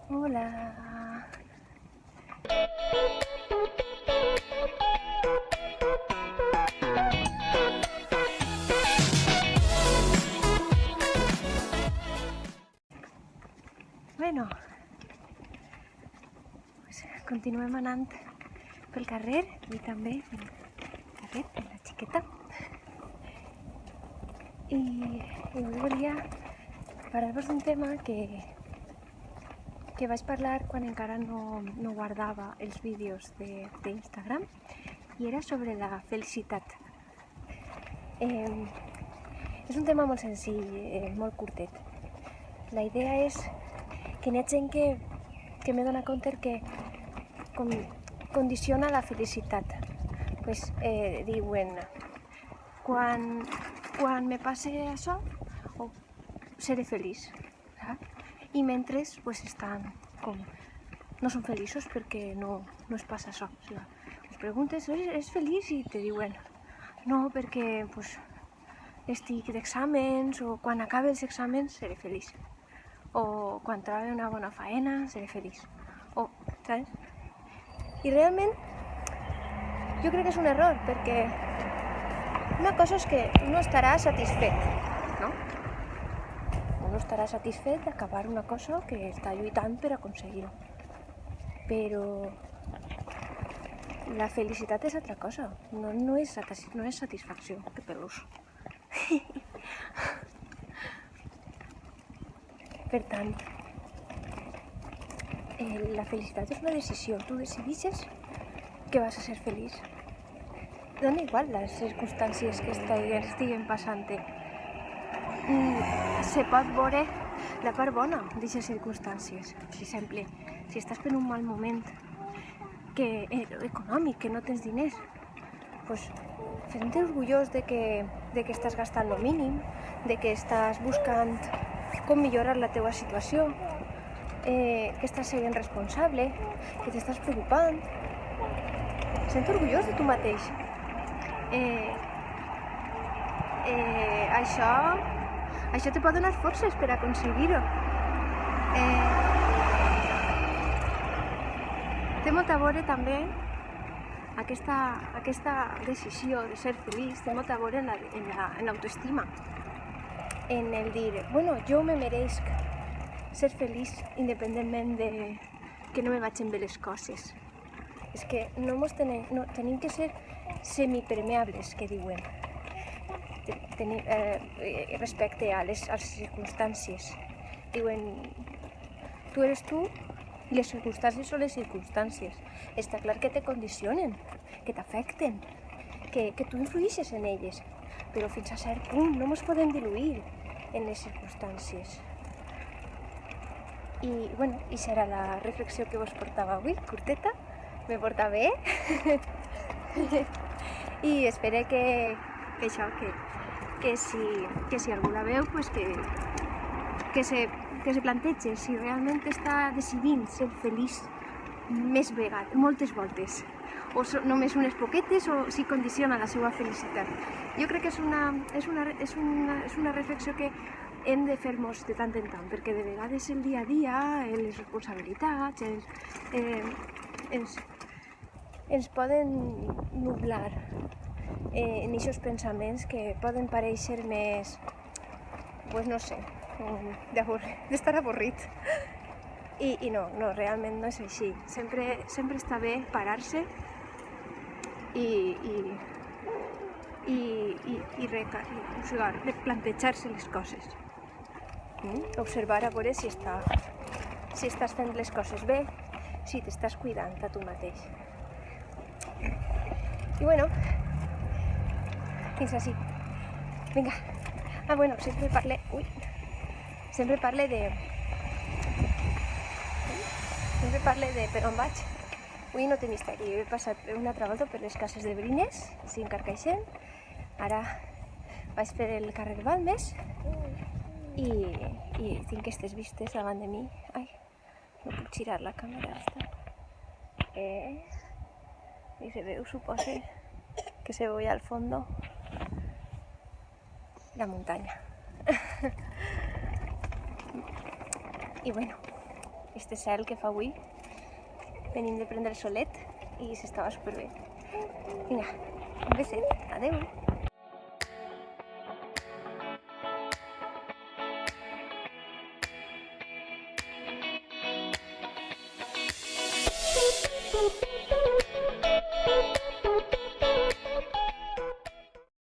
Hola. Bueno, pues continuem anant pel carrer i també pel carrer de la Xiqueta. I avui volia parlar-vos d'un tema que vaig parlar quan encara no guardava els vídeos d'Instagram, i era sobre la felicitat. És un tema molt senzill, molt curtet. La idea és que n'hi ha gent que m'he donat compte que condiciona la felicitat. Pues, diuen, quan me passe això, seré feliç. I mentre pues, estan com no són feliços perquè no es passa això. O sigui, els preguntes, ¿eres feliç? I te diuen, no, perquè pues, estic d'exàmens, o quan acabe els exàmens seré feliç. O quan trobi una bona faena seré feliç. Saps? I realment jo crec que és un error, perquè una cosa és que no estarà satisfet, no? No estarà satisfet d'acabar una cosa que està lluitant per aconseguir-ho. Però la felicitat és altra cosa, no és satisfacció, que pelós. Per tant, la felicitat és una decisió. Tu decideixes que vas a ser feliç. Dona igual les circumstàncies que estiguen passant-te. Se pot veure la part bona d'aquestes circumstàncies. Per exemple, si estàs per un mal moment econòmic, que no tens diners, doncs fent-te orgullós de que estàs gastant el mínim, de que estàs buscant com millorar la teva situació, que estàs sent responsable, que t'estàs preocupant. Sent orgullós de tu mateix. Això te pot donar forces per aconseguir-ho. Té molt a veure també aquesta decisió de ser feliç, té molt a veure en l'autoestima, en el dir, bueno, jo me mereixc ser feliç independentment de que no me vagin bé les coses. És que tenim que ser semipermeables, que diuen, respecte a les circumstàncies. Diuen, tu eres tu i les circumstàncies són les circumstàncies. Està clar que te condicionen, que t'afecten, que tu influïxes en elles, però fins a cert punt no ens podem diluir en les circumstàncies. I serà la reflexió que vos portava avui, curteta, me porta bé. I espero que això, que si algú la veu, pues que se plantegi si realment està decidint ser feliç més vegades, moltes voltes, o només unes poquetes, o si condiciona la seva felicitat. Jo crec que és una reflexió que hem de fer-nos de tant en tant, perquè de vegades el dia a dia, les responsabilitats, ens poden nublar en aquests pensaments que poden parèixer més, pues no sé, d'estar avorrit. I no, realment no és així. Sempre està bé parar-se i replantejar-se les coses. Observar a veure si estàs fent les coses bé, si t'estàs cuidant a tu mateix. I bueno, fins així. Vinga. Sempre parle de per on vaig. Avui no té misteri. He passat una altra volta per les cases de Brines, sin Carcaixent. Ara vaig per el carrer Balmes i tinc aquestes vistes davant de mi. Ai, no puc girar la càmera. I se veu, suposo, que se ve al fondo la muntanya. I bueno, este cel que fa avui. Venim de prendre el solet i s'estava superbé. Vinga, un beset. Adeu. Boop.